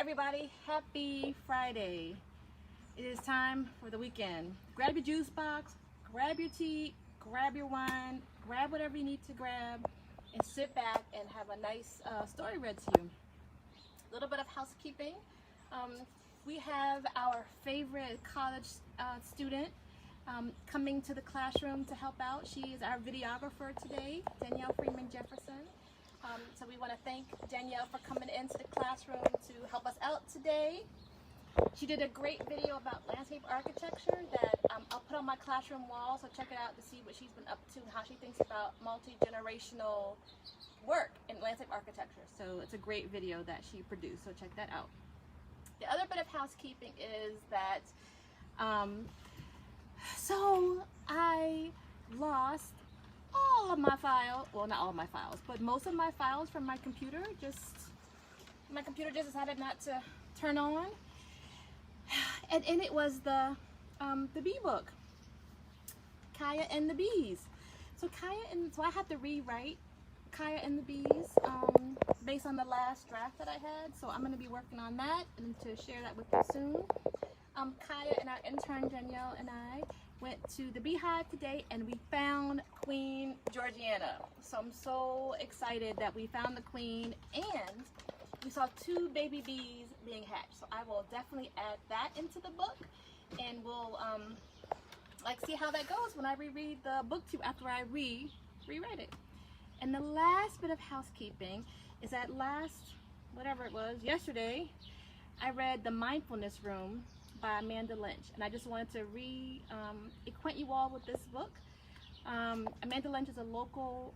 everybody, happy Friday. It is time for the weekend. Grab your juice box, grab your tea, grab your wine, grab whatever you need to grab, and sit back and have a nice story read to you. A little bit of housekeeping. We have our favorite college student coming to the classroom to help out. She is our videographer today, Danielle Freeman Jefferson. So we want to thank Danielle for coming into the classroom to help us out today. She did a great video about landscape architecture that I'll put on my classroom wall, so check it out to see what she's been up to and how she thinks about multi-generational work in landscape architecture. So it's a great video that she produced, so check that out. The other bit of housekeeping is that so I lost all of my files, well, not all of my files, but most of my files from my computer. My computer just decided not to turn on, and in it was the bee book, Kaya and the Bees. So I had to rewrite Kaya and the Bees based on the last draft that I had. So I'm going to be working on that and to share that with you soon. Kaya and our intern Danielle and I went to the beehive today and we found Queen Georgiana. So I'm so excited that we found the queen, and we saw 2 baby bees being hatched. So I will definitely add that into the book, and we'll see how that goes when I reread the book to you after I reread it. And the last bit of housekeeping is that yesterday, I read The Mindfulness Room by Amanda Lynch, and I just wanted to acquaint you all with this book. Amanda Lynch is a local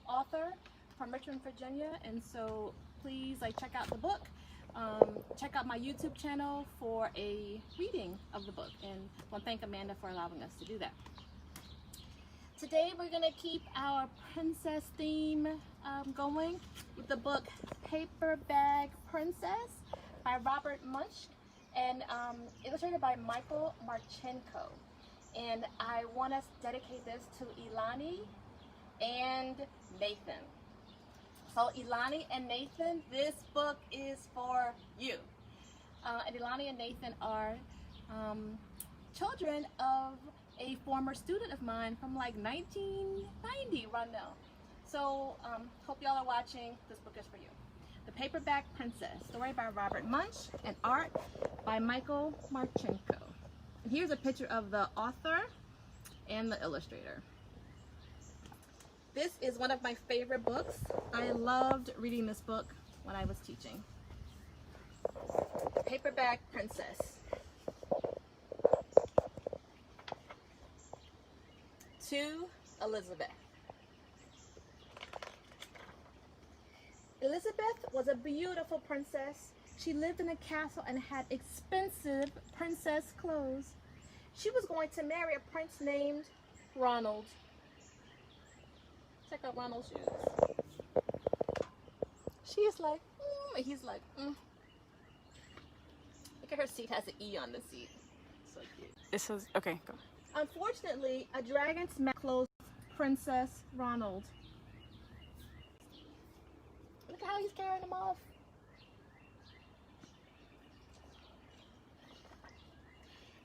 author from Richmond, Virginia, and so please check out the book. Check out my YouTube channel for a reading of the book, and I want to thank Amanda for allowing us to do that. Today we're going to keep our princess theme going with the book Paperbag Princess by Robert Munsch, and illustrated by Martchenko. And I want to dedicate this to Ilani and Nathan. So Ilani and Nathan, this book is for you. And Ilani and Nathan are children of a former student of mine from 1990 around now. So hope y'all are watching. This book is for you. The Paperback Princess, story by Robert Munsch and art by Martchenko. And here's a picture of the author and the illustrator. This is one of my favorite books. I loved reading this book when I was teaching. The Paperback Princess. To Elizabeth. Elizabeth was a beautiful princess. She lived in a castle and had expensive princess clothes. She was going to marry a prince named Ronald. Check out Ronald's shoes. She's like, and he's like, Look at her seat, has an E on the seat. So cute. It says, okay, go. Unfortunately, a dragon smacked clothes Princess Ronald. Look at how he's carrying them off.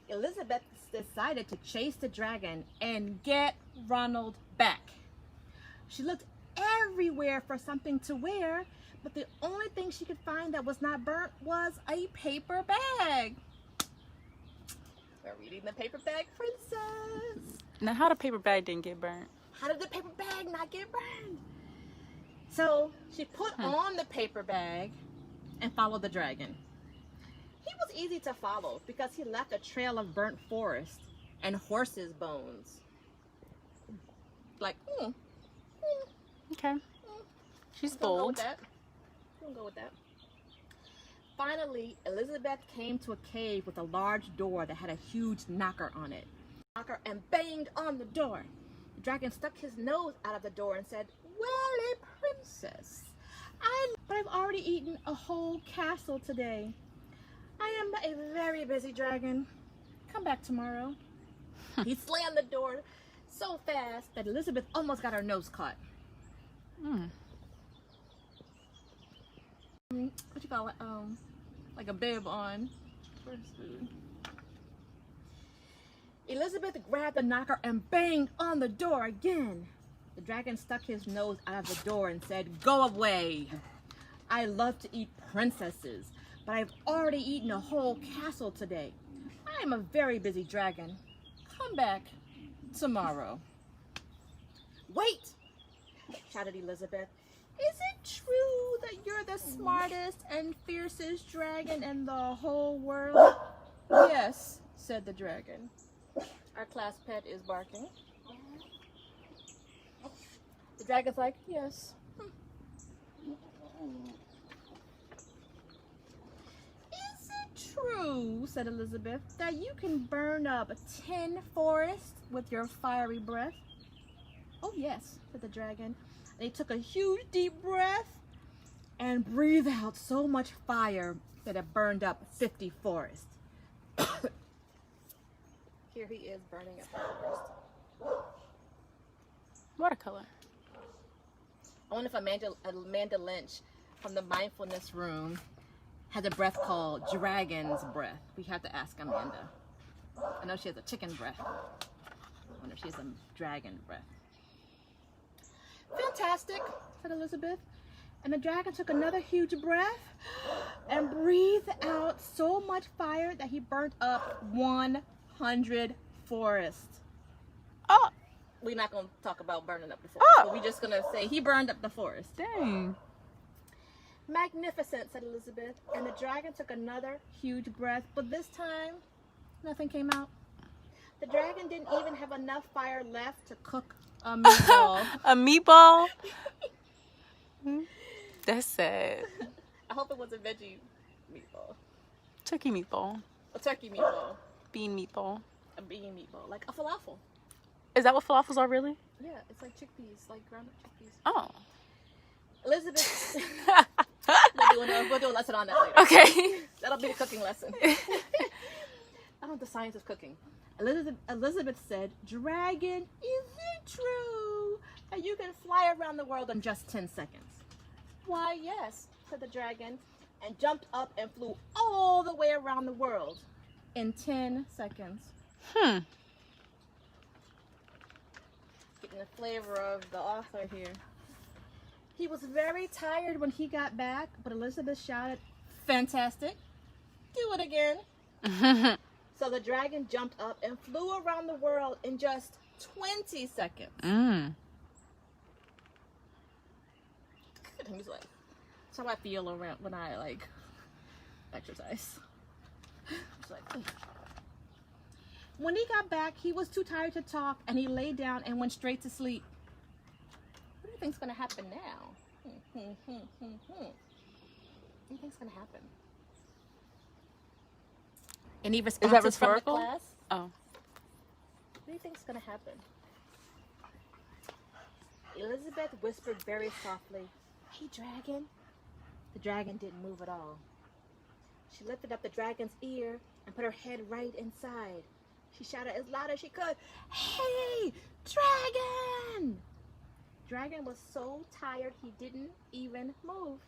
Elizabeth decided to chase the dragon and get Ronald back. She looked everywhere for something to wear, but the only thing she could find that was not burnt was a paper bag. We're reading The Paperbag Princess. Now, how the paper bag didn't get burnt? How did the paper bag not get burned? So she put on the paper bag and followed the dragon. He was easy to follow because he left a trail of burnt forest and horses' bones. Okay. She's Don't go bold. with that. Don't go with that. Finally, Elizabeth came to a cave with a large door that had a huge knocker on it. And banged on the door. The dragon stuck his nose out of the door and said, "Well, a princess. But I've already eaten a whole castle today. I am a very busy dragon. Come back tomorrow." He slammed the door so fast that Elizabeth almost got her nose caught. what you call it? Like a bib on. Where's food? Elizabeth grabbed the knocker and banged on the door again. The dragon stuck his nose out of the door and said, "Go away. I love to eat princesses, but I've already eaten a whole castle today. I am a very busy dragon. Come back tomorrow." "Wait!" shouted Elizabeth. "Is it true that you're the smartest and fiercest dragon in the whole world?" "Yes," said the dragon. Our class pet is barking. The dragon's like, "Yes." "Is it true," said Elizabeth, "that you can burn up 10 forests with your fiery breath?" "Oh yes," said the dragon. And he took a huge deep breath and breathed out so much fire that it burned up 50 forests. Here he is burning up the forest. Watercolor. I wonder if Amanda Lynch from the mindfulness room has a breath called dragon's breath. We have to ask Amanda. I know she has a chicken breath. I wonder if she has a dragon breath. "Fantastic," said Elizabeth. And the dragon took another huge breath and breathed out so much fire that he burnt up 100 forests. Oh, We're not going to talk about burning up the forest, but we're just going to say he burned up the forest. dang. "Magnificent," said Elizabeth. And the dragon took another huge breath, but this time nothing came out. The dragon didn't even have enough fire left to cook a meatball. A meatball? That's sad. I hope it was a veggie meatball. Turkey meatball. A turkey meatball. Bean meatball. A bean meatball. Like a falafel. Is that what falafels are really? Yeah, it's like chickpeas, like ground up chickpeas. Oh. Elizabeth, we'll do a lesson on that later. Okay. That'll be a cooking lesson. I don't know the science of cooking. Elizabeth said, "Dragon, is it true that you can fly around the world in just 10 seconds?" "Why, yes," said the dragon, and jumped up and flew all the way around the world in 10 seconds. Getting the flavor of the author here. He was very tired when he got back, but Elizabeth shouted, "Fantastic. Do it again." So the dragon jumped up and flew around the world in just 20 seconds. Mm. He's like, that's how I feel around when I like exercise. It's like, ugh. When he got back, he was too tired to talk, and he lay down and went straight to sleep. What do you think's gonna happen now? What do you think's gonna happen? Any responses from the class? Oh. What do you think's gonna happen? Elizabeth whispered very softly, "Hey, dragon." The dragon didn't move at all. She lifted up the dragon's ear and put her head right inside. She shouted as loud as she could, "Hey, dragon!" Dragon was so tired he didn't even move.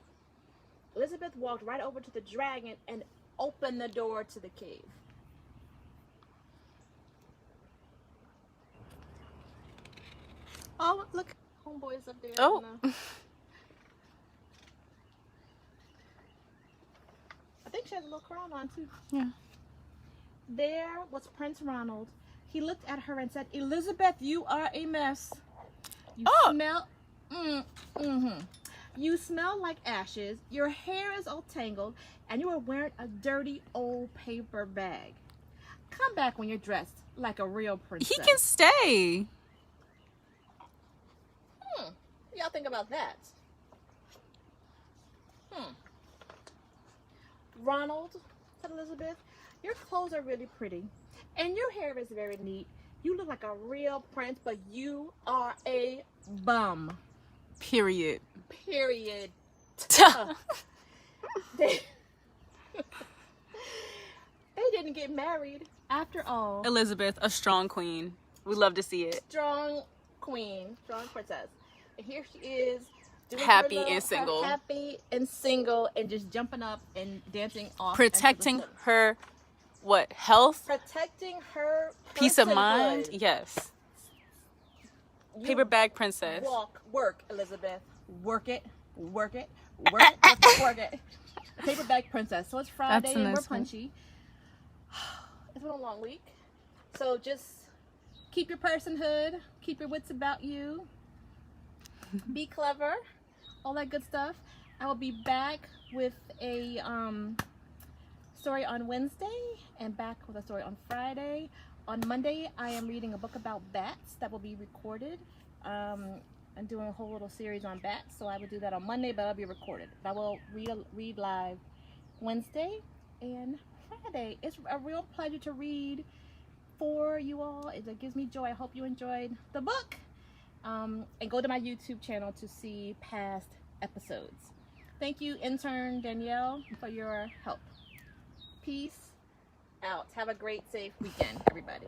Elizabeth walked right over to the dragon and opened the door to the cave. Oh, look, homeboy's up there. Oh. I think she has a little crown on too. Yeah. There was Prince Ronald. He looked at her and said, "Elizabeth, you are a mess. You smell... You smell like ashes, your hair is all tangled, and you are wearing a dirty old paper bag. Come back when you're dressed like a real princess." He can stay. What y'all think about that? "Ronald," said Elizabeth, "your clothes are really pretty, and your hair is very neat. You look like a real prince, but you are a bum." Period. Period. They didn't get married after all. Elizabeth, a strong queen. We love to see it. Strong queen, strong princess. And here she is doing Happy her and single. happy and single, and just jumping up and dancing off. Protecting her, what, health? Protecting her Peace of mind? personhood. Yes. You Paperback princess. work, Elizabeth. Work it, work it, work it, work it, work it. Paperback princess. So it's Friday That's a and nice we're one. punchy. It's been a long week. So just keep your personhood, keep your wits about you, be clever, all that good stuff. I will be back with a story on Wednesday and back with a story on Friday. On Monday, I am reading a book about bats that will be recorded. I'm doing a whole little series on bats, so I will do that on Monday, but it'll be recorded. I will read live Wednesday and Friday. It's a real pleasure to read for you all. It gives me joy. I hope you enjoyed the book. And go to my YouTube channel to see past episodes. Thank you, intern Danielle, for your help. Peace out. Have a great, safe weekend, everybody.